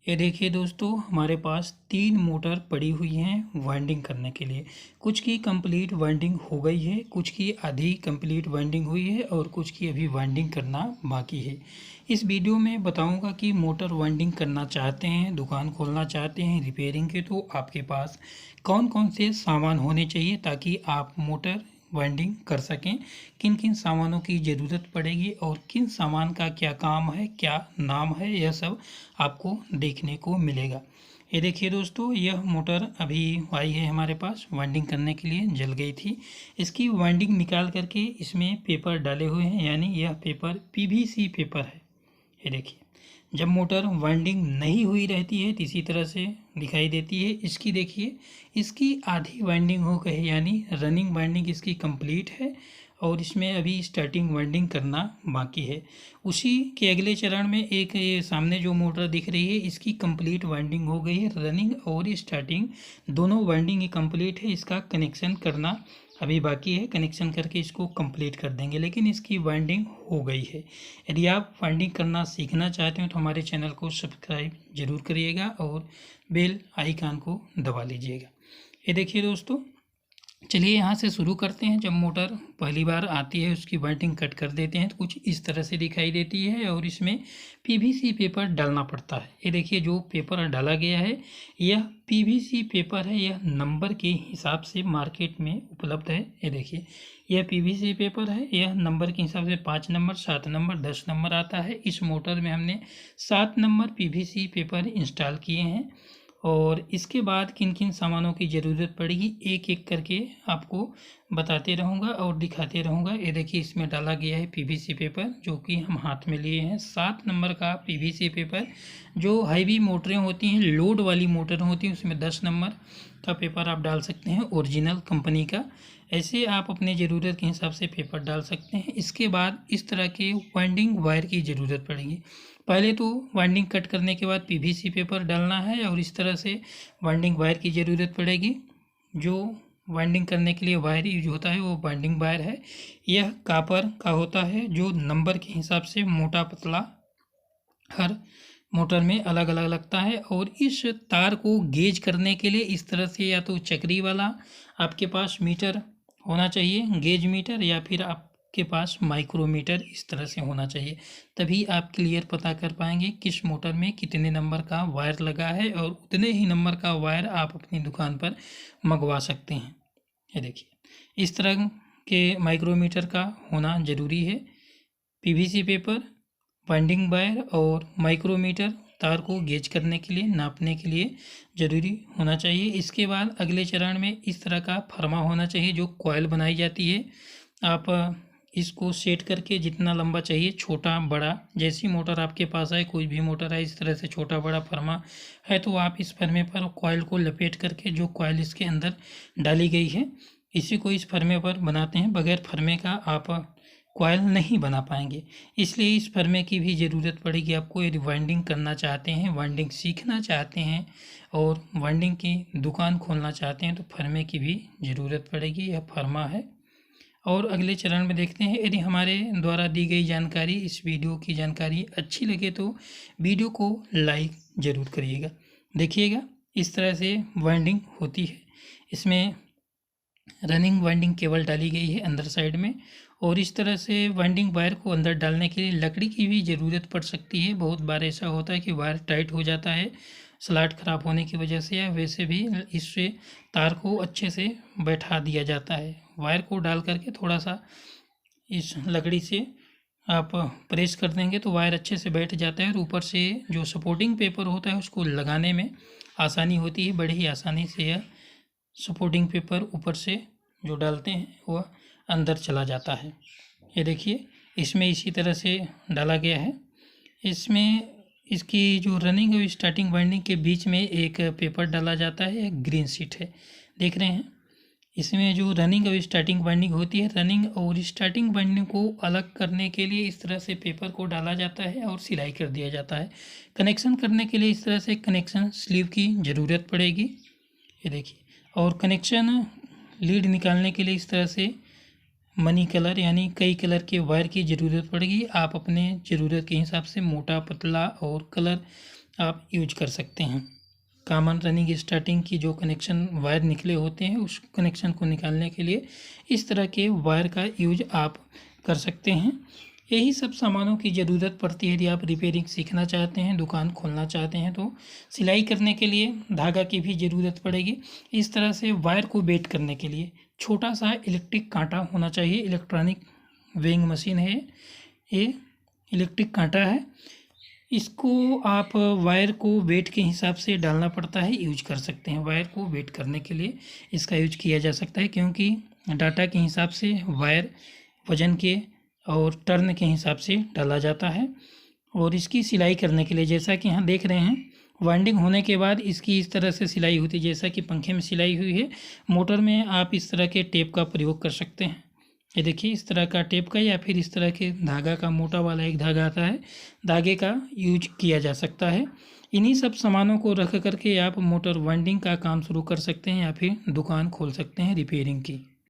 ये देखिए दोस्तों, हमारे पास 3 मोटर पड़ी हुई हैं वाइंडिंग करने के लिए। कुछ की कंप्लीट वाइंडिंग हो गई है, कुछ की आधी कंप्लीट वाइंडिंग हुई है और कुछ की अभी वाइंडिंग करना बाकी है। इस वीडियो में बताऊंगा कि मोटर वाइंडिंग करना चाहते हैं, दुकान खोलना चाहते हैं रिपेयरिंग के, तो आपके पास कौन कौन से सामान होने चाहिए ताकि आप मोटर वाइंडिंग कर सकें। किन किन सामानों की ज़रूरत पड़ेगी और किन सामान का क्या काम है, क्या नाम है, यह सब आपको देखने को मिलेगा। ये देखिए दोस्तों, यह मोटर अभी आई है हमारे पास वाइंडिंग करने के लिए, जल गई थी। इसकी वाइंडिंग निकाल करके इसमें पेपर डाले हुए हैं, यानी यह पेपर पीवीसी पेपर है। ये देखिए, जब मोटर वाइंडिंग नहीं हुई रहती है तो इसी तरह से दिखाई देती है। इसकी देखिए, इसकी आधी वाइंडिंग हो गई, यानी रनिंग वाइंडिंग इसकी कंप्लीट है और इसमें अभी स्टार्टिंग वाइंडिंग करना बाकी है। उसी के अगले चरण में एक ये सामने जो मोटर दिख रही है, इसकी कंप्लीट वाइंडिंग हो गई है, रनिंग और स्टार्टिंग दोनों वाइंडिंग ही कंप्लीट है। इसका कनेक्शन करना अभी बाकी है, कनेक्शन करके इसको कंप्लीट कर देंगे, लेकिन इसकी वाइंडिंग हो गई है। यदि आप वाइंडिंग करना सीखना चाहते हो तो हमारे चैनल को सब्सक्राइब जरूर करिएगा और बेल आइकन को दबा लीजिएगा। ये देखिए दोस्तों, चलिए यहाँ से शुरू करते हैं। जब मोटर पहली बार आती है उसकी वाइंडिंग कट कर देते हैं तो कुछ इस तरह से दिखाई देती है और इसमें पीवीसी पेपर डालना पड़ता है। ये देखिए, जो पेपर डाला गया है यह पीवीसी पेपर है, यह नंबर के हिसाब से मार्केट में उपलब्ध है। ये देखिए, यह पीवीसी पेपर है, यह नंबर के हिसाब से 5 नंबर, 7 नंबर, 10 नंबर आता है। इस मोटर में हमने 7 नंबर पीवीसी पेपर इंस्टॉल किए हैं और इसके बाद किन किन सामानों की ज़रूरत पड़ेगी एक एक करके आपको बताते रहूँगा और दिखाते रहूँगा। ये देखिए, इसमें डाला गया है पीवीसी पेपर, जो कि हम हाथ में लिए हैं। 7 नंबर का पीवीसी पेपर, जो हैवी मोटरें होती हैं, लोड वाली मोटर होती हैं, उसमें 10 नंबर का पेपर आप डाल सकते हैं, ओरिजिनल कंपनी का। ऐसे आप अपने ज़रूरत के हिसाब से पेपर डाल सकते हैं। इसके बाद इस तरह के वाइंडिंग वायर की ज़रूरत पड़ेगी। पहले तो वाइंडिंग कट करने के बाद पीवीसी पेपर डालना है और इस तरह से वाइंडिंग वायर की ज़रूरत पड़ेगी। जो वाइंडिंग करने के लिए वायर यूज होता है वो वाइंडिंग वायर है। यह कापर का होता है, जो नंबर के हिसाब से मोटा पतला हर मोटर में अलग अलग लगता है। और इस तार को गेज करने के लिए इस तरह से या तो चक्री वाला आपके पास मीटर होना चाहिए, गेज मीटर, या फिर आपके पास माइक्रोमीटर इस तरह से होना चाहिए। तभी आप क्लियर पता कर पाएंगे किस मोटर में कितने नंबर का वायर लगा है और उतने ही नंबर का वायर आप अपनी दुकान पर मंगवा सकते हैं। ये देखिए, इस तरह के माइक्रोमीटर का होना ज़रूरी है। पीवीसी पेपर, वाइंडिंग वायर और माइक्रोमीटर तार को गेज करने के लिए, नापने के लिए ज़रूरी होना चाहिए। इसके बाद अगले चरण में इस तरह का फर्मा होना चाहिए, जो कॉइल बनाई जाती है। आप इसको सेट करके जितना लंबा चाहिए, छोटा बड़ा, जैसी मोटर आपके पास है, कोई भी मोटर है, इस तरह से छोटा बड़ा फर्मा है तो आप इस फर्मे पर कॉइल को लपेट करके, जो कॉइल इसके अंदर डाली गई है, इसी को इस फर्मे पर बनाते हैं। बगैर फर्मे का आप कॉइल नहीं बना पाएंगे, इसलिए इस फर्मे की भी ज़रूरत पड़ेगी आपको। यदि वाइंडिंग करना चाहते हैं, वाइंडिंग सीखना चाहते हैं और वाइंडिंग की दुकान खोलना चाहते हैं तो फर्मे की भी ज़रूरत पड़ेगी। यह फर्मा है। और अगले चरण में देखते हैं। यदि हमारे द्वारा दी गई जानकारी, इस वीडियो की जानकारी अच्छी लगे तो वीडियो को लाइक ज़रूर करिएगा। देखिएगा, इस तरह से वाइंडिंग होती है। इसमें रनिंग वाइंडिंग केबल डाली गई है अंदर साइड में, और इस तरह से वाइंडिंग वायर को अंदर डालने के लिए लकड़ी की भी ज़रूरत पड़ सकती है। बहुत बार ऐसा होता है कि वायर टाइट हो जाता है स्लॉट ख़राब होने की वजह से, या वैसे भी इससे तार को अच्छे से बैठा दिया जाता है। वायर को डाल करके थोड़ा सा इस लकड़ी से आप प्रेस कर देंगे तो वायर अच्छे से बैठ जाता है और ऊपर से जो सपोर्टिंग पेपर होता है उसको लगाने में आसानी होती है। बड़े ही आसानी से यह सपोर्टिंग पेपर ऊपर से जो डालते हैं वह अंदर चला जाता है। ये देखिए, इसमें इसी तरह से डाला गया है। इसमें इसकी जो रनिंग और स्टार्टिंग वाइंडिंग के बीच में एक पेपर डाला जाता है, एक ग्रीन शीट है, देख रहे हैं। इसमें जो रनिंग और स्टार्टिंग वाइंडिंग होती है, रनिंग और स्टार्टिंग वाइंडिंग को अलग करने के लिए इस तरह से पेपर को डाला जाता है और सिलाई कर दिया जाता है। कनेक्शन करने के लिए इस तरह से कनेक्शन स्लीव की ज़रूरत पड़ेगी। ये देखिए, और कनेक्शन लीड निकालने के लिए इस तरह से मनी कलर यानी कई कलर के वायर की ज़रूरत पड़ेगी। आप अपने ज़रूरत के हिसाब से मोटा, पतला और कलर आप यूज कर सकते हैं। कॉमन रनिंग स्टार्टिंग की जो कनेक्शन वायर निकले होते हैं उस कनेक्शन को निकालने के लिए इस तरह के वायर का यूज आप कर सकते हैं। यही सब सामानों की ज़रूरत पड़ती है यदि आप रिपेयरिंग सीखना चाहते हैं, दुकान खोलना चाहते हैं। तो सिलाई करने के लिए धागा की भी ज़रूरत पड़ेगी। इस तरह से वायर को बेट करने के लिए छोटा सा इलेक्ट्रिक कांटा होना चाहिए। इलेक्ट्रॉनिक वेइंग मशीन है, ये इलेक्ट्रिक कांटा है। इसको आप वायर को वेट के हिसाब से डालना पड़ता है, यूज कर सकते हैं। वायर को वेट करने के लिए इसका यूज किया जा सकता है, क्योंकि डाटा के हिसाब से वायर वजन के और टर्न के हिसाब से डाला जाता है। और इसकी सिलाई करने के लिए जैसा कि यहाँ देख रहे हैं, वाइंडिंग होने के बाद इसकी इस तरह से सिलाई होती है, जैसा कि पंखे में सिलाई हुई है। मोटर में आप इस तरह के टेप का प्रयोग कर सकते हैं। ये देखिए, इस तरह का टेप का या फिर इस तरह के धागा का मोटा वाला एक धागा आता है, धागे का यूज किया जा सकता है। इन्हीं सब सामानों को रख करके आप मोटर वाइंडिंग का काम शुरू कर सकते हैं या फिर दुकान खोल सकते हैं रिपेयरिंग की।